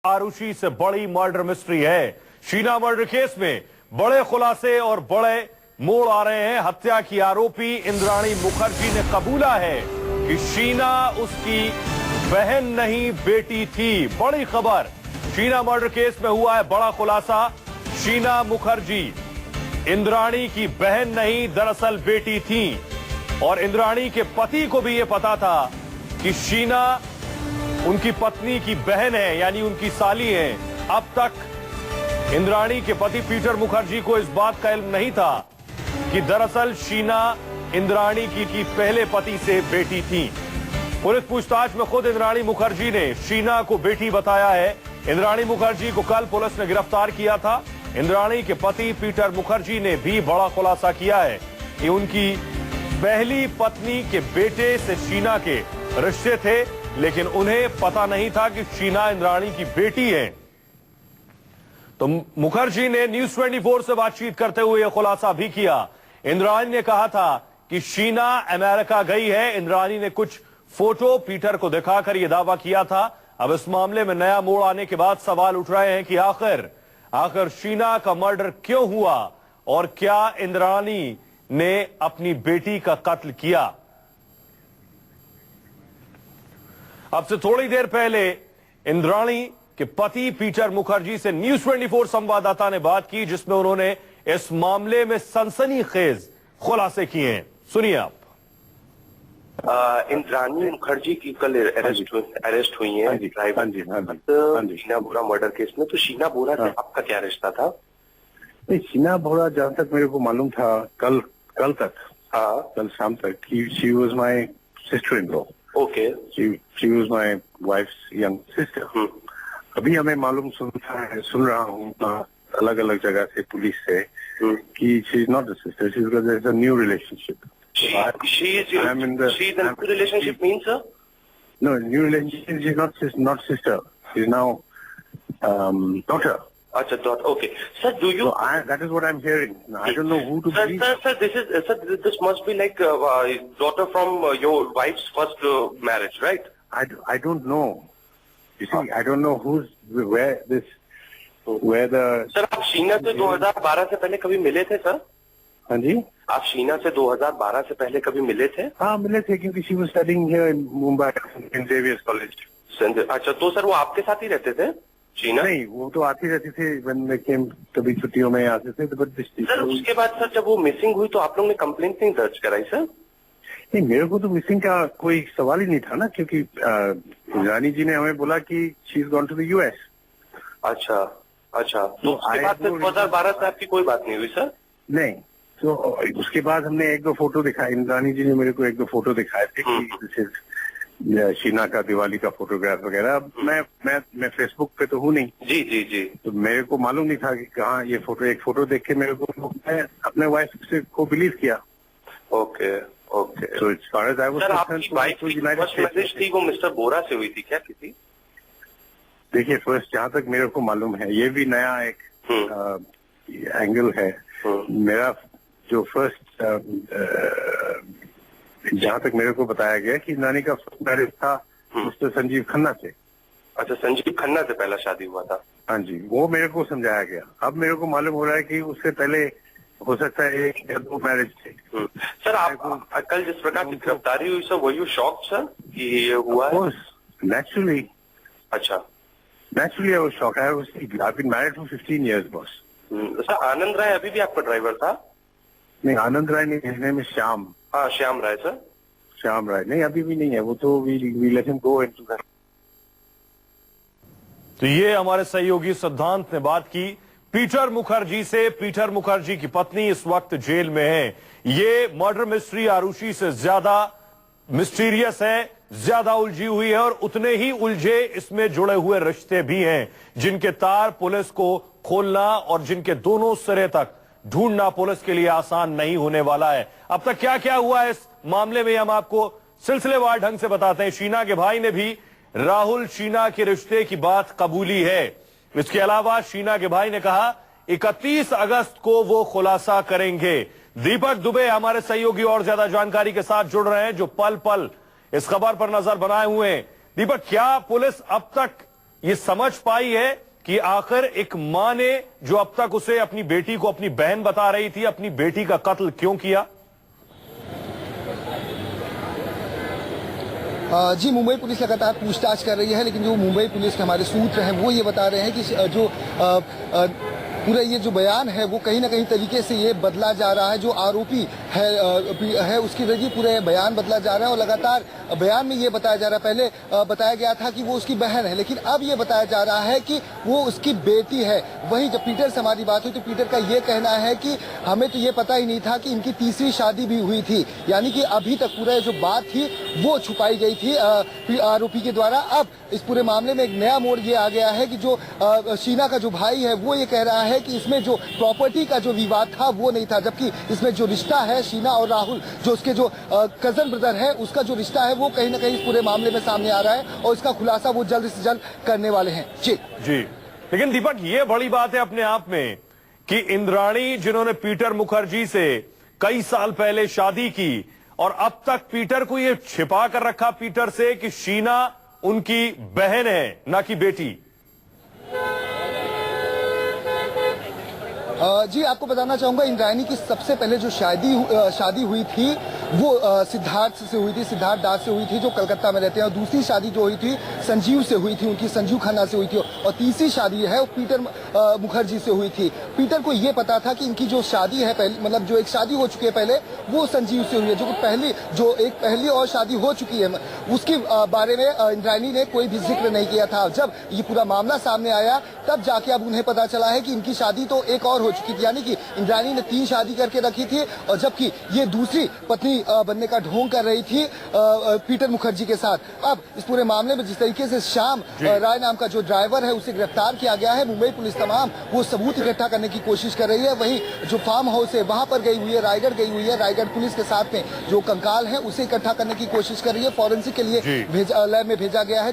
आरुषि से बड़ी murder mystery है। शीना मर्डर केस में बड़े खुलासे और बड़े मोड़ आ रहे हैं। हत्या की आरोपी इंद्राणी मुखर्जी ने कबूला है कि शीना उसकी बहन नहीं बेटी थी। बड़ी खबर, शीना मर्डर केस में हुआ है बड़ा खुलासा। शीना मुखर्जी इंद्राणी की बहन नहीं, दरअसल बेटी थी और इंद्राणी के पति को भी यह पता था कि शीना उनकी पत्नी की बहन है, यानी उनकी साली है। अब तक इंद्राणी के पति पीटर मुखर्जी को इस बात का इल्म नहीं था कि दरअसल शीना इंद्राणी की पहले पति से बेटी थी। पुलिस पूछताछ में खुद इंद्राणी मुखर्जी ने शीना को बेटी बताया है। इंद्राणी मुखर्जी को कल पुलिस ने गिरफ्तार किया था। इंद्राणी के पति पीटर मुखर्जी ने भी बड़ा खुलासा किया है कि उनकी पहली पत्नी के बेटे से शीना के रिश्ते थे, लेकिन उन्हें पता नहीं था कि शीना इंद्राणी की बेटी है। तो मुखर्जी ने न्यूज 24 से बातचीत करते हुए यह खुलासा भी किया। इंद्राणी ने कहा था कि शीना अमेरिका गई है। इंद्राणी ने कुछ फोटो पीटर को दिखाकर यह दावा किया था। अब इस मामले में नया मोड़ आने के बाद सवाल उठ रहे हैं कि आखिर शीना का मर्डर क्यों हुआ और क्या इंद्राणी ने अपनी बेटी का कत्ल किया। अब से थोड़ी देर पहले इंद्राणी के पति पीटर मुखर्जी से न्यूज 24 संवाददाता ने बात की, जिसमें उन्होंने इस मामले में सनसनीखेज खुलासे किए हैं। सुनिए आप। इंद्राणी मुखर्जी की कल अरेस्ट हुई है शीना बोरा मर्डर केस में। तो शीना बोरा से आपका क्या रिश्ता था? शीना बोरा जहां तक मेरे को मालूम था कल तक, कल शाम तक, she was my sister in law. Okay, she was my wife's young sister. अभी हमें मालूम सुन रहा हूँ अलग अलग जगह से, पुलिस से, कि she is not a sister. There's a new relationship. She is in a new relationship means, sir? No, new relationship. She's not sister. She's now daughter. Acha, daughter. Okay, sir. Do you? So that is what I'm hearing. I don't know who to believe. Sir, this must be like daughter from your wife's first marriage, right? I don't know. You see, I don't know where the. Sir, आप शीना से 2012 से पहले कभी मिले थे sir? हाँ जी, आप शीना से 2012 से पहले कभी मिले थे? हाँ मिले थे, क्योंकि she was studying here in Mumbai in Xavier's College. अच्छा, तो सर वो आपके साथ ही रहते थे शीना? नहीं, वो तो आती रहती थी when they came, कभी छुट्टियों में आते थे। सर उसके बाद सर जब वो मिसिंग हुई तो आप लोग ने कंप्लेंट नहीं दर्ज कराई सर? नहीं, मेरे को तो मिसिंग का कोई सवाल ही नहीं था ना, क्योंकि रानी जी ने हमें बोला कि she is gone to the US. अच्छा, तो उसके बाद फिर 2012 से आपकी कोई बात नहीं हुई सर? नहीं, तो उसके बाद हमने एक दो फोटो दिखाए, रानी जी ने मेरे को एक दो फोटो दिखाए थे कि शीना का दिवाली का फोटोग्राफ वगैरह। मैं फेसबुक पे तो हूँ नहीं। जी, तो मेरे को मालूम नहीं था कि कहाँ ये फोटो। एक फोटो देख के मेरे को अपने वाइफ को बिलीव किया। Okay. So as far as I was concerned, sir आपकी फर्स्ट मैरिज थी वो मिस्टर बोरा से हुई थी क्या किसी? देखिए, फर्स्ट जहाँ तक मेरे को मालूम है, ये भी नया एक एंगल है। मेरा जो फर्स्ट जहाँ तक मेरे को बताया गया कि नानी का फर्स्ट मैरिज था मिस्टर संजीव खन्ना से। अच्छा, संजीव खन्ना से पहला शादी हुआ था? हाँ जी, वो मेरे को समझाया गया। अब मेरे को मालूम हो रहा है कि उससे पहले हो सकता है एक या दो मैरिज थे। सर आप कल जिस प्रकार की गिरफ्तारी हुई sir, were you shocked sir कि ये हुआ है? नेचुरली। अच्छा, naturally I was shocked. I've been married for 15 years, boss. Sir Anand Rai अभी भी आपका ड्राइवर था? नहीं, आनंद राय नहीं, his name is श्याम। हाँ, श्याम राय सर। श्याम राय नहीं, अभी भी नहीं है वो तो। we let him go into that. तो ये हमारे सहयोगी सिद्धांत ने बात की पीटर मुखर्जी से। पीटर मुखर्जी की पत्नी इस वक्त जेल में है। ये मर्डर मिस्ट्री आरुषि से ज्यादा मिस्टीरियस है, ज्यादा उलझी हुई है, और उतने ही उलझे इसमें जुड़े हुए रिश्ते भी हैं, जिनके तार पुलिस को खोलना और जिनके दोनों सिरे तक ढूंढना पुलिस के लिए आसान नहीं होने वाला है। अब तक क्या क्या हुआ है इस मामले में हम आपको सिलसिलेवार ढंग से बताते हैं। शीना के भाई ने भी राहुल शीना के रिश्ते की बात कबूली है। इसके अलावा शीना के भाई ने कहा 31 अगस्त को वो खुलासा करेंगे। दीपक दुबे हमारे सहयोगी और ज्यादा जानकारी के साथ जुड़ रहे हैं, जो पल पल इस खबर पर नजर बनाए हुए हैं। दीपक, क्या पुलिस अब तक ये समझ पाई है कि आखिर एक मां ने जो अब तक उसे अपनी बेटी को अपनी बहन बता रही थी, अपनी बेटी का कत्ल क्यों किया? जी, मुंबई पुलिस लगातार पूछताछ कर रही है, लेकिन जो मुंबई पुलिस के हमारे सूत्र हैं वो ये बता रहे हैं कि जो पूरा ये जो बयान है वो कहीं ना कहीं तरीके से ये बदला जा रहा है। जो आरोपी है उसकी जरिए पूरा बयान बदला जा रहा है और लगातार बयान में ये बताया जा रहा है, पहले बताया गया था कि वो उसकी बहन है, लेकिन अब ये बताया जा रहा है कि वो उसकी बेटी है। वहीं जब पीटर से हमारी बात हुई तो पीटर का ये कहना है कि हमें तो ये पता ही नहीं था कि इनकी तीसरी शादी भी हुई थी, यानी कि अभी तक पूरा जो बात थी वो छुपाई गई थी आरोपी के द्वारा। अब इस पूरे मामले में एक नया मोड़ ये आ गया है कि जो शीना का जो भाई है वो ये कह रहा है कि इसमें जो प्रॉपर्टी का जो विवाद था वो नहीं था, जबकि इसमें जो रिश्ता है शीना और राहुल जो उसके जो कजन ब्रदर है उसका जो रिश्ता है वो कहीं ना कहीं इस पूरे मामले में सामने आ रहा है और इसका खुलासा वो जल्द से जल्द करने वाले हैं। जी, लेकिन दीपक ये बड़ी बात है अपने आप में कि इंद्राणी जिन्होंने पीटर मुखर्जी से कई साल पहले शादी की और अब तक पीटर को ये छिपा कर रखा पीटर से कि शीना उनकी बहन है ना कि बेटी। जी, आपको बताना चाहूंगा इंद्राणी की सबसे पहले जो शादी हुई थी वो सिद्धार्थ से हुई थी, सिद्धार्थ दास से हुई थी जो कलकत्ता में रहते हैं, और दूसरी शादी जो हुई थी संजीव से हुई थी, उनकी संजीव खन्ना से हुई थी, और तीसरी शादी है वो पीटर मुखर्जी से हुई थी। पीटर को ये पता था कि इनकी जो शादी है पहले, मतलब जो एक शादी हो चुकी है पहले वो संजीव से हुई है, जो एक पहली और शादी हो चुकी है उसके बारे में इंद्राणी ने कोई भी जिक्र नहीं किया था। जब ये पूरा मामला सामने आया तब जाके अब उन्हें पता चला है कि इनकी शादी तो एक और हो चुकी थी, यानी कि इंद्राणी ने 3 शादी करके रखी थी और जबकि ये दूसरी पत्नी बनने का ढोंग कर रही थी पीटर मुखर्जी के साथ। अब इस पूरे मामले में जिस तरीके से श्याम राय नाम का जो ड्राइवर है उसे गिरफ्तार किया गया है, मुंबई पुलिस तमाम वो सबूत इकट्ठा करने की कोशिश कर रही है। वहीं जो फार्म हाउस है वहां पर गई हुई है, रायगढ़ गई हुई है, रायगढ़ पुलिस के साथ में जो कंकाल है उसे इकट्ठा करने की कोशिश कर रही है, फॉरेंसिक के लिए लैब में भेजा गया है।